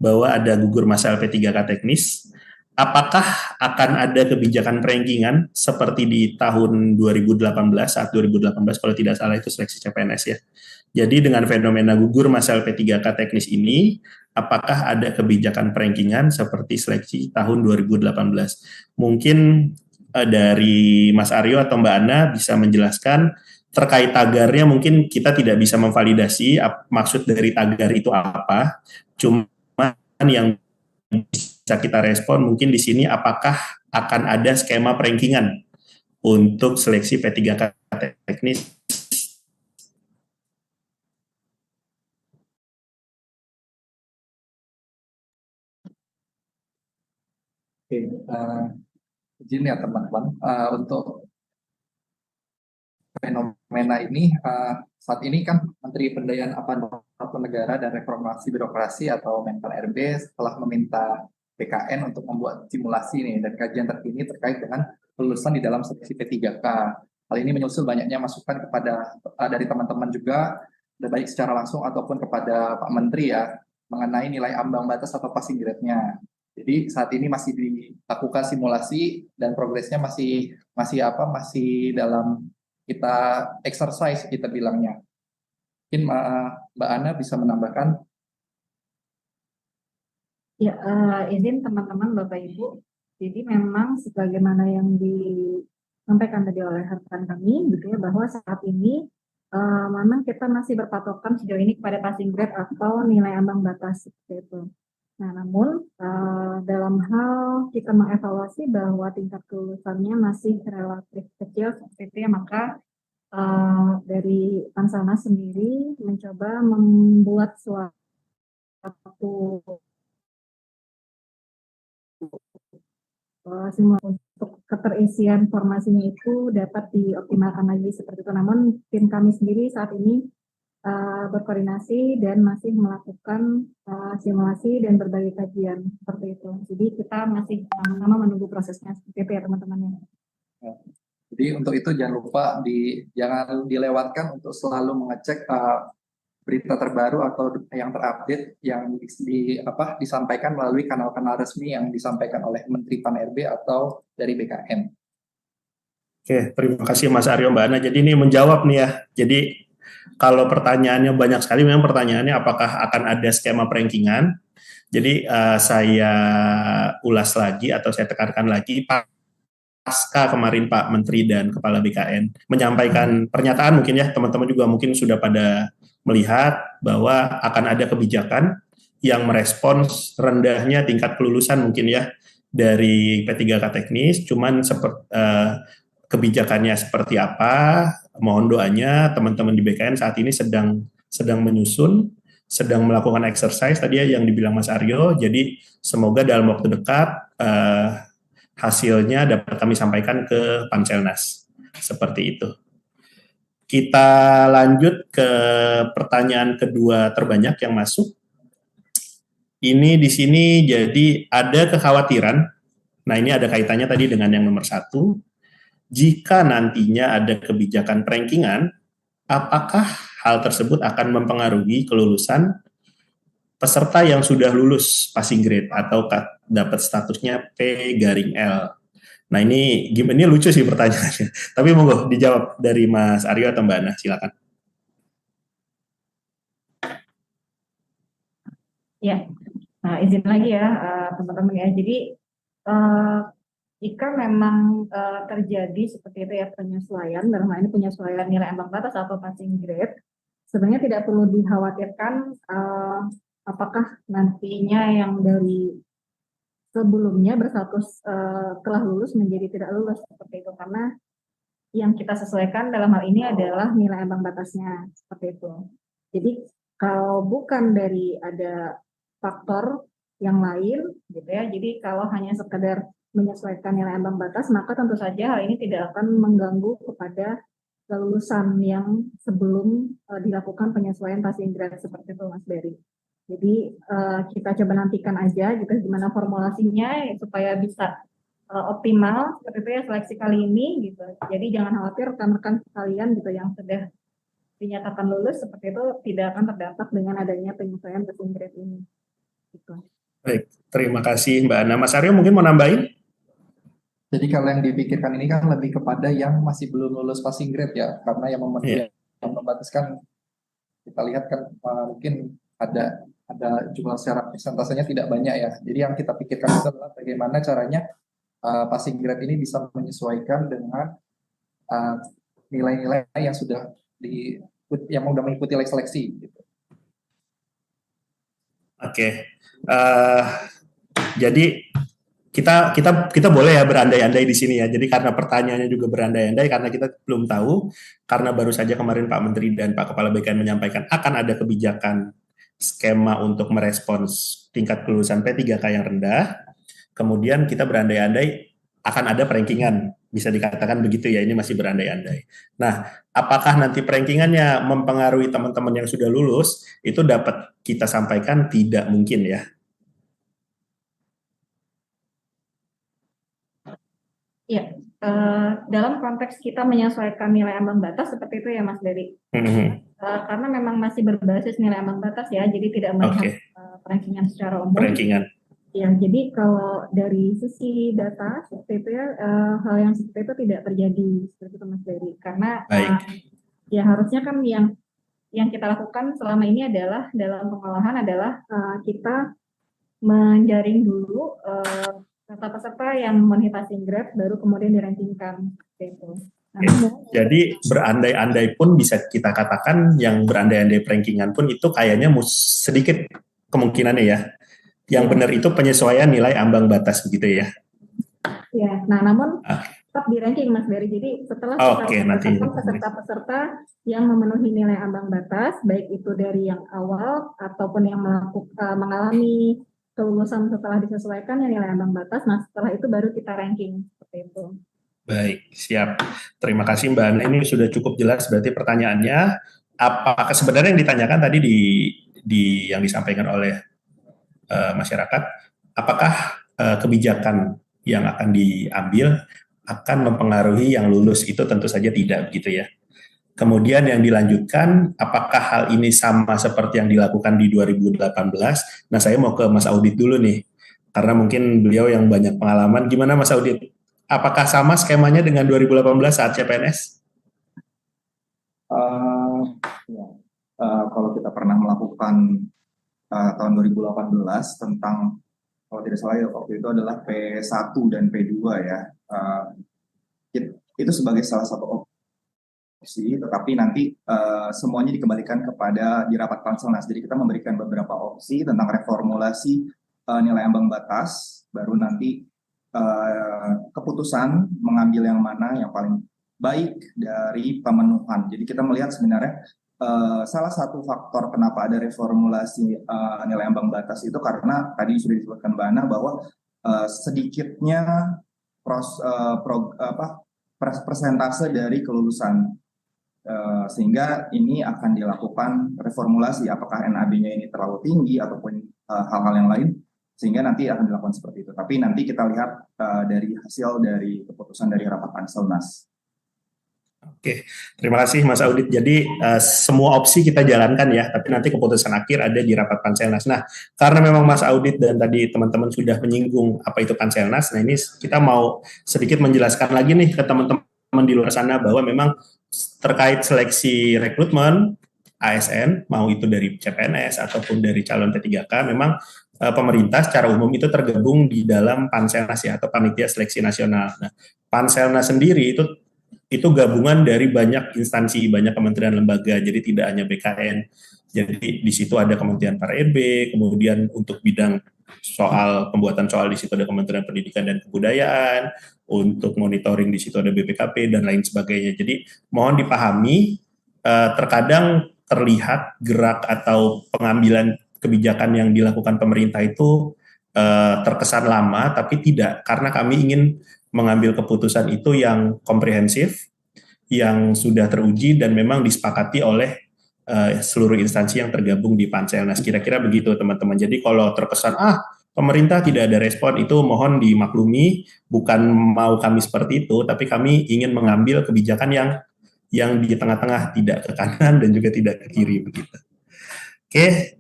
bahwa ada gugur masa LP3K teknis. Apakah akan ada kebijakan perankingan seperti di tahun 2018, saat 2018 kalau tidak salah itu seleksi CPNS ya. Jadi dengan fenomena gugur masa LP3K teknis ini, apakah ada kebijakan perankingan seperti seleksi tahun 2018? Mungkin dari Mas Aryo atau Mbak Ana bisa menjelaskan terkait tagarnya. Mungkin kita tidak bisa memvalidasi maksud dari tagar itu apa, cuman yang bisa kita respon mungkin di sini apakah akan ada skema perankingan untuk seleksi P3K teknis. Oke, izin ya teman-teman, untuk fenomena ini saat ini kan Menteri Pendayaan Aparatur Negara dan Reformasi Birokrasi atau Menpan RB telah meminta BKN untuk membuat simulasi nih dan kajian terkini terkait dengan kelulusan di dalam seleksi P3K. Hal ini menyusul banyaknya masukan kepada dari teman-teman juga, baik secara langsung ataupun kepada Pak Menteri ya, mengenai nilai ambang batas atau passing grade-nya. Jadi saat ini masih dilakukan simulasi dan progresnya masih dalam kita exercise kita bilangnya. Mungkin Mbak Ana bisa menambahkan. Ya, izin teman-teman Bapak Ibu. Jadi memang sebagaimana yang disampaikan tadi oleh rekan kami, gitu ya, bahwa saat ini memang kita masih berpatokan sejauh ini kepada passing grade atau nilai ambang batas seperti itu. Nah, namun dalam hal kita mengevaluasi bahwa tingkat kelulusannya masih relatif kecil seperti itu ya, maka dari Pansana sendiri mencoba membuat suatu simulasi untuk keterisian formasinya itu dapat dioptimalkan lagi seperti itu. Namun tim kami sendiri saat ini berkoordinasi dan masih melakukan simulasi dan berbagai kajian seperti itu. Jadi kita masih sama-sama menunggu prosesnya seperti itu ya teman-teman. Jadi untuk itu jangan lupa jangan dilewatkan untuk selalu mengecek berita terbaru atau yang terupdate yang disampaikan melalui kanal-kanal resmi yang disampaikan oleh Menteri Pan RB atau dari BKN. Oke, terima kasih Mas Aryo, Mbak Ana. Jadi ini menjawab nih ya. Jadi kalau pertanyaannya banyak sekali, memang pertanyaannya apakah akan ada skema perankingan. Jadi saya ulas lagi atau saya tekankan lagi, pasca kemarin Pak Menteri dan Kepala BKN menyampaikan pernyataan, mungkin ya teman-teman juga mungkin sudah pada melihat bahwa akan ada kebijakan yang merespons rendahnya tingkat kelulusan mungkin ya dari P3K teknis, cuman kebijakannya seperti apa, mohon doanya teman-teman di BKN saat ini sedang menyusun, sedang melakukan exercise tadi ya yang dibilang Mas Aryo. Jadi semoga dalam waktu dekat hasilnya dapat kami sampaikan ke Panselnas. Seperti itu. Kita lanjut ke pertanyaan kedua terbanyak yang masuk. Ini di sini jadi ada kekhawatiran. Nah, ini ada kaitannya tadi dengan yang nomor 1. Jika nantinya ada kebijakan perankingan, apakah hal tersebut akan mempengaruhi kelulusan peserta yang sudah lulus passing grade atau dapat statusnya P-L. Nah, ini lucu sih pertanyaannya. Tapi monggo dijawab dari Mas Aryo atau Mbak Ana, silakan. Ya, nah izin lagi ya teman-teman ya. Jadi jika memang terjadi seperti itu ya penyesuaian, dalam hal ini penyesuaian nilai ambang batas atau passing grade, sebenarnya tidak perlu dikhawatirkan apakah nantinya yang dari sebelumnya berstatus telah lulus menjadi tidak lulus seperti itu, karena yang kita sesuaikan dalam hal ini adalah nilai ambang batasnya seperti itu. Jadi kalau bukan dari ada faktor yang lain gitu ya, jadi kalau hanya sekedar menyesuaikan nilai ambang batas, maka tentu saja hal ini tidak akan mengganggu kepada kelulusan yang sebelum dilakukan penyesuaian passing grade seperti itu Mas Berry. Jadi kita coba nantikan aja gitu gimana formulasinya supaya bisa optimal seperti itu ya seleksi kali ini gitu. Jadi jangan khawatir rekan-rekan sekalian gitu yang sudah dinyatakan lulus seperti itu tidak akan terdampak dengan adanya penyesuaian passing grade ini. Gitu. Baik, terima kasih Mbak Ana. Mas Aryo mungkin mau nambahin? Jadi kalau yang dipikirkan ini kan lebih kepada yang masih belum lulus passing grade ya, karena Iya. yang membataskan kita lihat kan mungkin ada jumlah secara persentasenya tidak banyak ya. Jadi yang kita pikirkan itu adalah bagaimana caranya passing grade ini bisa menyesuaikan dengan uh, nilai-nilai yang sudah yang sudah mengikuti seleksi. Gitu. Oke. Jadi kita boleh ya berandai-andai di sini ya. Jadi karena pertanyaannya juga berandai-andai karena kita belum tahu, karena baru saja kemarin Pak Menteri dan Pak Kepala BKN menyampaikan akan ada kebijakan skema untuk merespons tingkat kelulusan P3K yang rendah. Kemudian kita berandai-andai akan ada perankingan, bisa dikatakan begitu ya, ini masih berandai-andai. Nah, apakah nanti perankingannya mempengaruhi teman-teman yang sudah lulus, itu dapat kita sampaikan tidak mungkin ya. Ya, dalam konteks kita menyesuaikan nilai ambang batas seperti itu ya Mas Dery. Karena memang masih berbasis nilai ambang batas ya, jadi tidak melihat perankingan secara umum. Perankingan. Ya, jadi kalau dari sisi data seperti itu ya, hal yang seperti itu tidak terjadi seperti itu Mas Dery. Karena ya harusnya kan yang kita lakukan selama ini adalah dalam pengolahan adalah kita menjaring dulu peserta yang memenuhi passing grade, baru kemudian dirankingkan gitu. Jadi berandai-andai pun bisa kita katakan yang berandai-andai rankingan pun itu kayaknya sedikit kemungkinannya ya. Yang benar itu penyesuaian nilai ambang batas begitu ya. Ya, nah namun tetap di ranking Mas Dery. Jadi setelah peserta-peserta yang memenuhi nilai ambang batas, baik itu dari yang awal ataupun yang mengalami kelulusan setelah disesuaikan yang nilai ambang batas, nah setelah itu baru kita ranking seperti itu. Baik, siap. Terima kasih Mbak Ana. Ini sudah cukup jelas berarti pertanyaannya. Apakah sebenarnya yang ditanyakan tadi yang disampaikan oleh masyarakat, apakah kebijakan yang akan diambil akan mempengaruhi yang lulus? Itu tentu saja tidak begitu ya. Kemudian yang dilanjutkan, apakah hal ini sama seperti yang dilakukan di 2018? Nah, saya mau ke Mas Audit dulu nih, karena mungkin beliau yang banyak pengalaman. Gimana Mas Audit? Apakah sama skemanya dengan 2018 saat CPNS? Kalau kita pernah melakukan tahun 2018 tentang, kalau tidak salah ya, waktu itu adalah P1 dan P2 ya. Itu sebagai salah satu opsi, tetapi nanti semuanya dikembalikan di rapat Panselnas. Jadi kita memberikan beberapa opsi tentang reformulasi nilai ambang batas, baru nanti keputusan mengambil yang mana yang paling baik dari pemenuhan. Jadi kita melihat sebenarnya salah satu faktor kenapa ada reformulasi nilai ambang batas itu karena tadi sudah disebutkan Mbak Ana bahwa sedikitnya persentase dari kelulusan. Sehingga ini akan dilakukan reformulasi apakah NAB-nya ini terlalu tinggi ataupun hal-hal yang lain, sehingga nanti akan dilakukan seperti itu. Tapi nanti kita lihat dari hasil dari keputusan dari rapat Panselnas. Oke, terima kasih Mas Audit. Jadi semua opsi kita jalankan ya, tapi nanti keputusan akhir ada di rapat Panselnas. Nah, karena memang Mas Audit dan tadi teman-teman sudah menyinggung apa itu Panselnas, nah ini kita mau sedikit menjelaskan lagi nih ke teman-teman di luar sana bahwa memang terkait seleksi rekrutmen ASN, mau itu dari CPNS ataupun dari calon P3K, memang pemerintah secara umum itu tergabung di dalam Panselnas ya, atau Panitia Seleksi Nasional. Nah, Panselnas sendiri itu gabungan dari banyak instansi, banyak kementerian lembaga, jadi tidak hanya BKN. Jadi di situ ada Kementerian Par-RB, kemudian untuk bidang pembuatan soal di situ ada Kementerian Pendidikan dan Kebudayaan, untuk monitoring di situ ada BPKP dan lain sebagainya. Jadi mohon dipahami, terkadang terlihat gerak atau pengambilan kebijakan yang dilakukan pemerintah itu terkesan lama, tapi tidak, karena kami ingin mengambil keputusan itu yang komprehensif, yang sudah teruji dan memang disepakati oleh seluruh instansi yang tergabung di Panselnas. Kira-kira begitu teman-teman. Jadi kalau terkesan pemerintah tidak ada respon, itu mohon dimaklumi, bukan mau kami seperti itu, tapi kami ingin mengambil kebijakan yang di tengah-tengah, tidak ke kanan dan juga tidak ke kiri begitu. Oke,